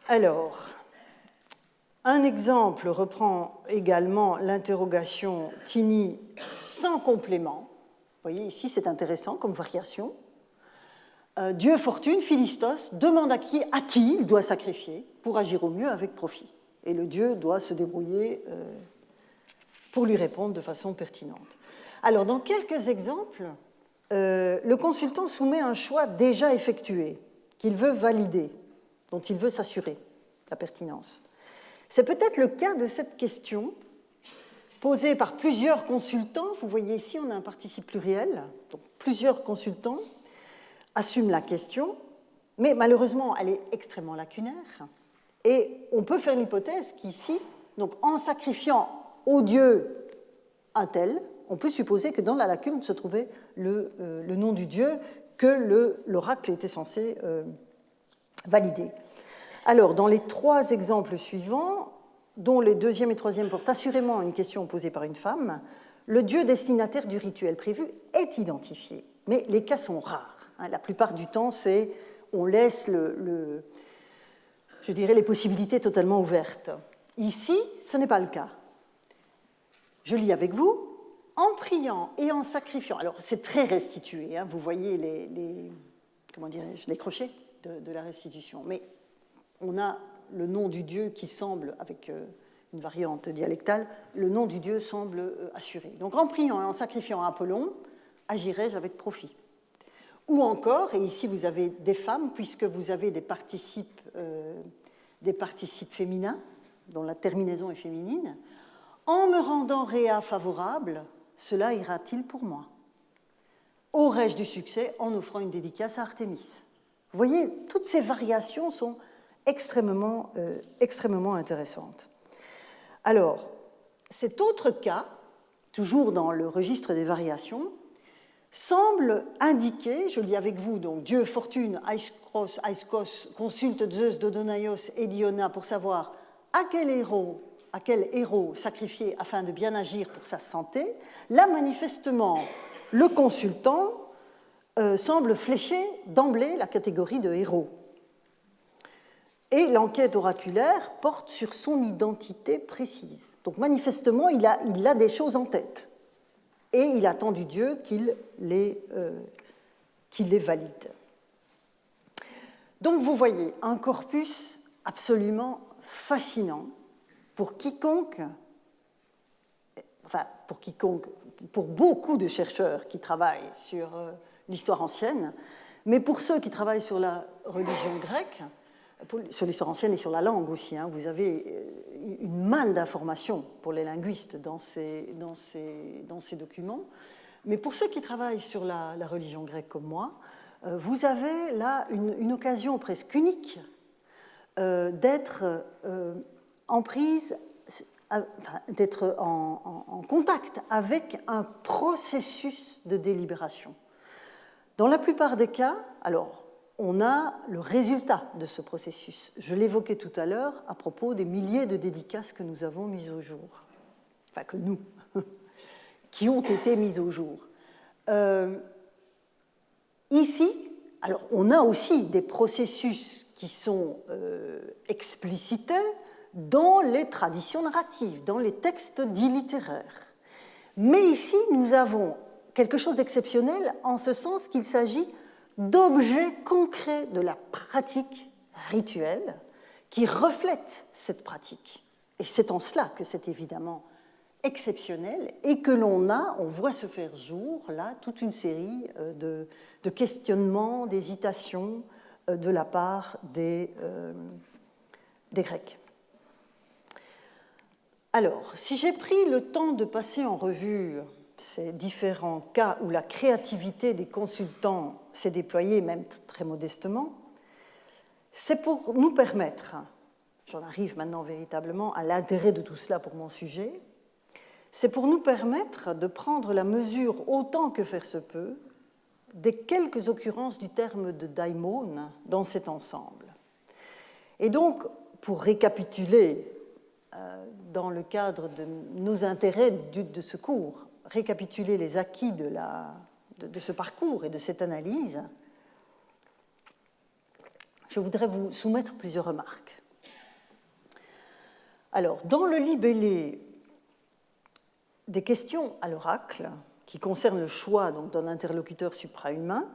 Alors, un exemple reprend également l'interrogation Tini sans complément. Vous voyez, ici, c'est intéressant comme variation. Dieu Fortune, Philistos, demande à qui il doit sacrifier pour agir au mieux avec profit. Et le dieu doit se débrouiller pour lui répondre de façon pertinente. Alors, dans quelques exemples, le consultant soumet un choix déjà effectué, qu'il veut valider, dont il veut s'assurer la pertinence. C'est peut-être le cas de cette question posée par plusieurs consultants. Vous voyez ici, on a un participe pluriel. Donc, plusieurs consultants assument la question, mais malheureusement, elle est extrêmement lacunaire. Et on peut faire l'hypothèse qu'ici, donc, en sacrifiant au dieu un tel, on peut supposer que dans la lacune se trouvait le nom du dieu que l'oracle était censé valider. Alors, dans les trois exemples suivants, dont les deuxième et troisième portent assurément une question posée par une femme, le dieu destinataire du rituel prévu est identifié. Mais les cas sont rares. La plupart du temps, on laisse je dirais, les possibilités totalement ouvertes. Ici, ce n'est pas le cas. Je lis avec vous. En priant et en sacrifiant, alors c'est très restitué, hein, vous voyez les crochets de la restitution, mais on a le nom du dieu qui semble, avec une variante dialectale, le nom du dieu semble assuré. Donc en priant et en sacrifiant à Apollon, agirais-je avec profit. Ou encore, et ici vous avez des femmes, puisque vous avez des participes féminins, dont la terminaison est féminine, en me rendant réa favorable, cela ira-t-il pour moi? Aurais-je du succès en offrant une dédicace à Artémis? Vous voyez, toutes ces variations sont extrêmement intéressantes. Alors, cet autre cas, toujours dans le registre des variations, semble indiquer, je lis avec vous, donc Dieu, Fortune, Aiskos, consulte Zeus, Dodonaios et Diona pour savoir à quel héros sacrifier afin de bien agir pour sa santé. Là, manifestement, le consultant semble flécher d'emblée la catégorie de héros. Et l'enquête oraculaire porte sur son identité précise. Donc manifestement, il a des choses en tête. Et il attend du Dieu qu'il les valide. Donc vous voyez un corpus absolument fascinant pour beaucoup de chercheurs qui travaillent sur l'histoire ancienne, mais pour ceux qui travaillent sur la religion grecque, sur l'histoire ancienne et sur la langue aussi, hein, vous avez une manne d'informations pour les linguistes dans ces documents, mais pour ceux qui travaillent sur la religion grecque comme moi, vous avez là une occasion presque unique d'être d'être en contact avec un processus de délibération. Dans la plupart des cas, alors, on a le résultat de ce processus. Je l'évoquais tout à l'heure à propos des milliers de dédicaces que nous avons mises au jour, enfin que nous, qui ont été mises au jour. Ici, alors, on a aussi des processus qui sont explicités dans les traditions narratives, dans les textes dits littéraires. Mais ici, nous avons quelque chose d'exceptionnel en ce sens qu'il s'agit d'objets concrets de la pratique rituelle qui reflètent cette pratique. Et c'est en cela que c'est évidemment exceptionnel et que on voit se faire jour là toute une série de questionnements, d'hésitations de la part des Grecs. Alors, si j'ai pris le temps de passer en revue ces différents cas où la créativité des consultants s'est déployée, même très modestement, c'est pour nous permettre, j'en arrive maintenant véritablement à l'intérêt de tout cela pour mon sujet, c'est pour nous permettre de prendre la mesure, autant que faire se peut, des quelques occurrences du terme de daimon dans cet ensemble. Et donc, pour récapituler, dans le cadre de nos intérêts de ce cours, récapituler les acquis de ce parcours et de cette analyse, je voudrais vous soumettre plusieurs remarques. Alors, dans le libellé des questions à l'oracle, qui concerne le choix donc, d'un interlocuteur suprahumain,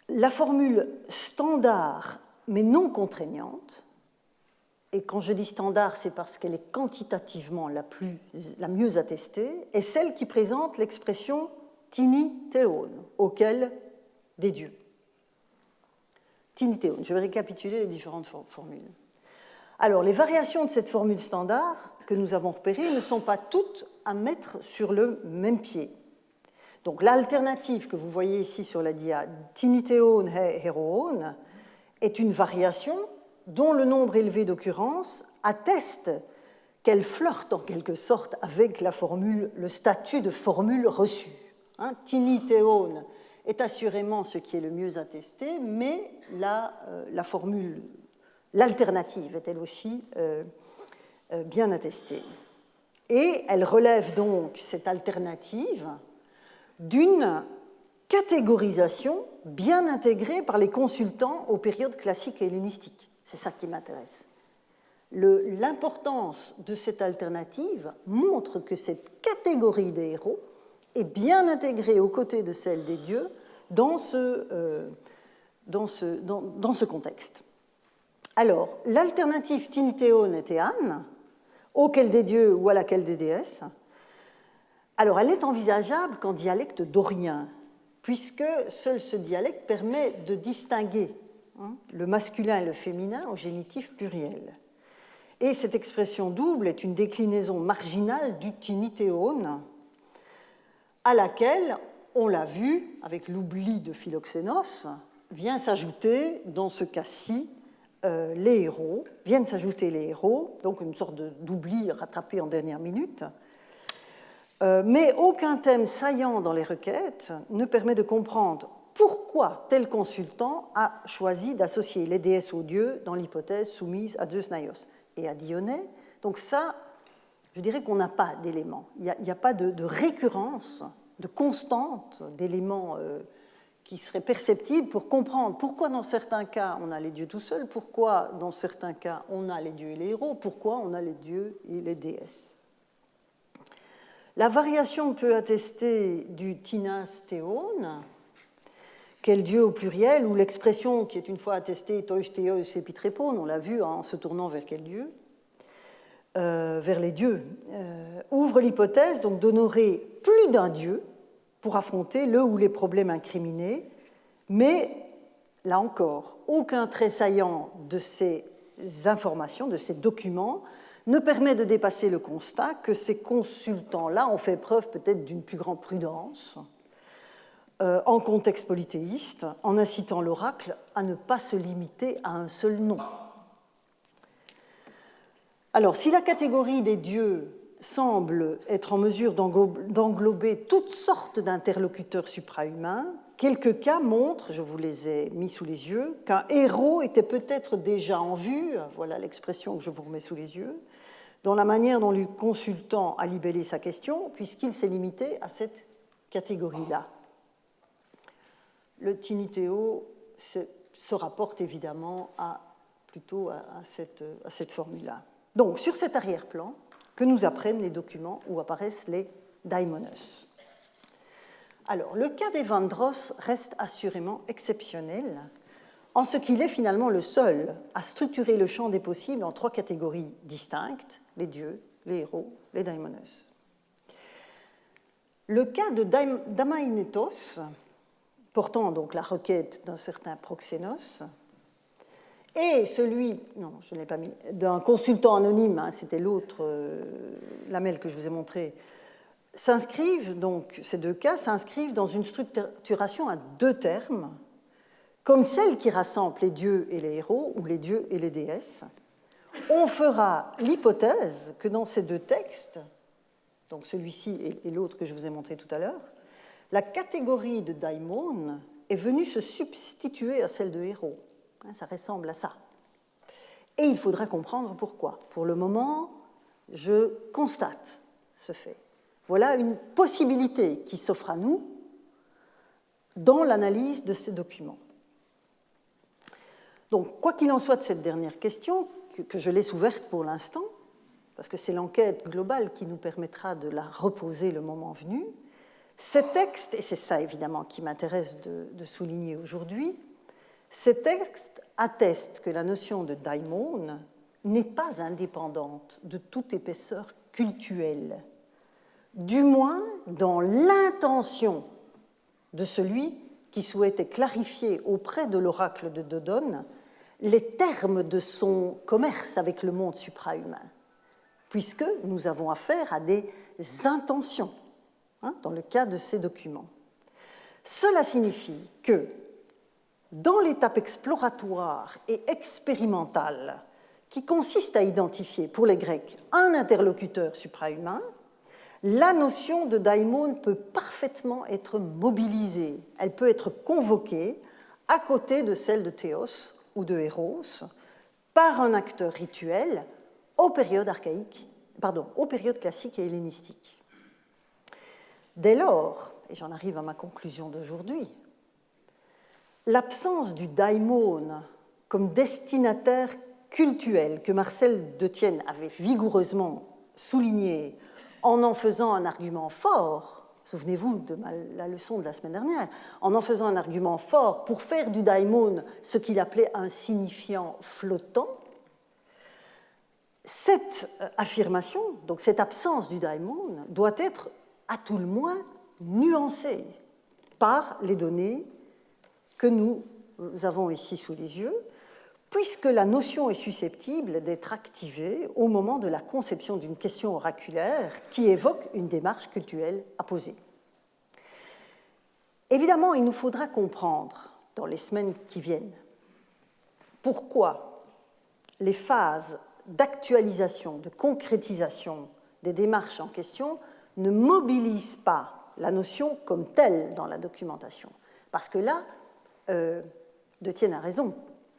la formule standard mais non contraignante, et quand je dis standard, c'est parce qu'elle est quantitativement la mieux attestée, est celle qui présente l'expression tini theon, auquel des dieux. Tini theon, je vais récapituler les différentes formules. Alors, les variations de cette formule standard que nous avons repérées ne sont pas toutes à mettre sur le même pied. Donc l'alternative que vous voyez ici sur la dia, tiniteon he heroon, est une variation dont le nombre élevé d'occurrences atteste qu'elle flirte en quelque sorte avec la formule, le statut de formule reçue. Tiniteon est assurément ce qui est le mieux attesté, mais la formule, l'alternative est elle aussi bien attestée. Et elle relève donc, cette alternative, d'une catégorisation bien intégrée par les consultants aux périodes classiques et hellénistiques. C'est ça qui m'intéresse. L'importance de cette alternative montre que cette catégorie des héros est bien intégrée aux côtés de celle des dieux dans ce contexte. Alors, l'alternative tiniteon et théan, auquel des dieux ou à laquelle des déesses, alors elle est envisageable qu'en dialecte dorien, puisque seul ce dialecte permet de distinguer le masculin et le féminin au génitif pluriel. Et cette expression double est une déclinaison marginale du tiniteon, à laquelle, on l'a vu, avec l'oubli de Philoxénos, vient s'ajouter, dans ce cas-ci, les héros, viennent s'ajouter les héros, donc une sorte d'oubli rattrapé en dernière minute. Mais aucun thème saillant dans les requêtes ne permet de comprendre pourquoi tel consultant a choisi d'associer les déesses aux dieux dans l'hypothèse soumise à Zeus Naios et à Dionée. Donc ça, je dirais qu'on n'a pas d'éléments. Il n'y a pas de récurrence, de constante d'éléments qui seraient perceptibles pour comprendre pourquoi dans certains cas on a les dieux tout seuls, pourquoi dans certains cas on a les dieux et les héros, pourquoi on a les dieux et les déesses. La variation peut attester du tinas théon, quel dieu au pluriel, ou l'expression qui est une fois attestée tois théos epitrépon, on l'a vu en se tournant vers quel dieu, vers les dieux, ouvre l'hypothèse donc d'honorer plus d'un dieu pour affronter le ou les problèmes incriminés, mais là encore, aucun trait saillant de ces informations, de ces documents, ne permet de dépasser le constat que ces consultants-là ont fait preuve peut-être d'une plus grande prudence en contexte polythéiste, en incitant l'oracle à ne pas se limiter à un seul nom. Alors, si la catégorie des dieux semble être en mesure d'englober toutes sortes d'interlocuteurs suprahumains, quelques cas montrent, je vous les ai mis sous les yeux, qu'un héros était peut-être déjà en vue, voilà l'expression que je vous remets sous les yeux, dans la manière dont le consultant a libellé sa question, puisqu'il s'est limité à cette catégorie-là. Le tiniteo se rapporte évidemment plutôt à cette formule-là. Donc, sur cet arrière-plan, que nous apprennent les documents où apparaissent les daimonos. Alors, le cas d'Evandros reste assurément exceptionnel, en ce qu'il est finalement le seul à structurer le champ des possibles en trois catégories distinctes, les dieux, les héros, les daimonos. Le cas de Damainetos, portant donc la requête d'un certain Proxénos, et celui, non, je ne l'ai pas mis, d'un consultant anonyme, c'était l'autre lamelle que je vous ai montré, s'inscrivent, donc ces deux cas s'inscrivent dans une structuration à deux termes, comme celle qui rassemble les dieux et les héros, ou les dieux et les déesses. On fera l'hypothèse que dans ces deux textes, donc celui-ci et l'autre que je vous ai montré tout à l'heure, la catégorie de daimon est venue se substituer à celle de héros. Ça ressemble à ça. Et il faudra comprendre pourquoi. Pour le moment, je constate ce fait. Voilà une possibilité qui s'offre à nous dans l'analyse de ces documents. Donc, quoi qu'il en soit de cette dernière question, que je laisse ouverte pour l'instant, parce que c'est l'enquête globale qui nous permettra de la reposer le moment venu, ces textes, et c'est ça évidemment qui m'intéresse de souligner aujourd'hui, ces textes attestent que la notion de daimon n'est pas indépendante de toute épaisseur cultuelle, du moins dans l'intention de celui qui souhaitait clarifier auprès de l'oracle de Dodone les termes de son commerce avec le monde suprahumain. puisque nous avons affaire à des intentions dans le cas de ces documents. Cela signifie que, dans l'étape exploratoire et expérimentale qui consiste à identifier pour les Grecs un interlocuteur suprahumain, la notion de daimon peut parfaitement être mobilisée, elle peut être convoquée à côté de celle de théos ou de héros par un acteur rituel aux périodes classiques et hellénistiques. Dès lors, et j'en arrive à ma conclusion d'aujourd'hui, l'absence du daimon comme destinataire cultuel que Marcel Detienne avait vigoureusement souligné en faisant un argument fort, souvenez-vous de la leçon de la semaine dernière, en faisant un argument fort pour faire du daimon ce qu'il appelait un signifiant flottant, cette affirmation, donc cette absence du daimon, doit être à tout le moins nuancée par les données que nous avons ici sous les yeux, puisque la notion est susceptible d'être activée au moment de la conception d'une question oraculaire qui évoque une démarche cultuelle à poser. Évidemment, il nous faudra comprendre, dans les semaines qui viennent, pourquoi les phases d'actualisation, de concrétisation des démarches en question ne mobilisent pas la notion comme telle dans la documentation. Parce que là, Detienne a raison.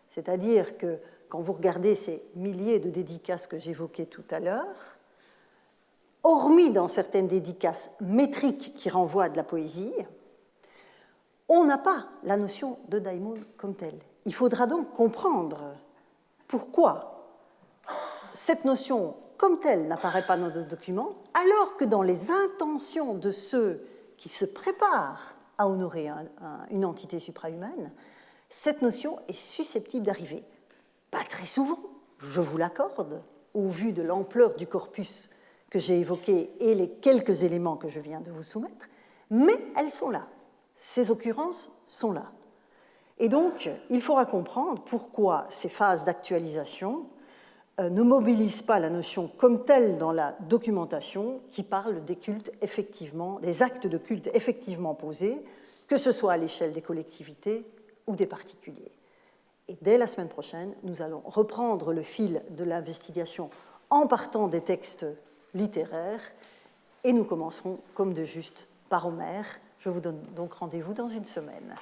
C'est-à-dire que quand vous regardez ces milliers de dédicaces que j'évoquais tout à l'heure, hormis dans certaines dédicaces métriques qui renvoient à de la poésie, on n'a pas la notion de daimon comme telle. Il faudra donc comprendre pourquoi cette notion comme telle n'apparaît pas dans nos documents, alors que dans les intentions de ceux qui se préparent à honorer une entité suprahumaine, cette notion est susceptible d'arriver. Pas très souvent, je vous l'accorde, au vu de l'ampleur du corpus que j'ai évoqué et les quelques éléments que je viens de vous soumettre, mais elles sont là. Ces occurrences sont là. Et donc, il faudra comprendre pourquoi ces phases d'actualisation ne mobilisent pas la notion comme telle dans la documentation qui parle des cultes effectivement, des actes de culte effectivement posés, que ce soit à l'échelle des collectivités ou des particuliers. Et dès la semaine prochaine, nous allons reprendre le fil de l'investigation en partant des textes littéraires et nous commencerons, comme de juste, par Homère. Je vous donne donc rendez-vous dans une semaine.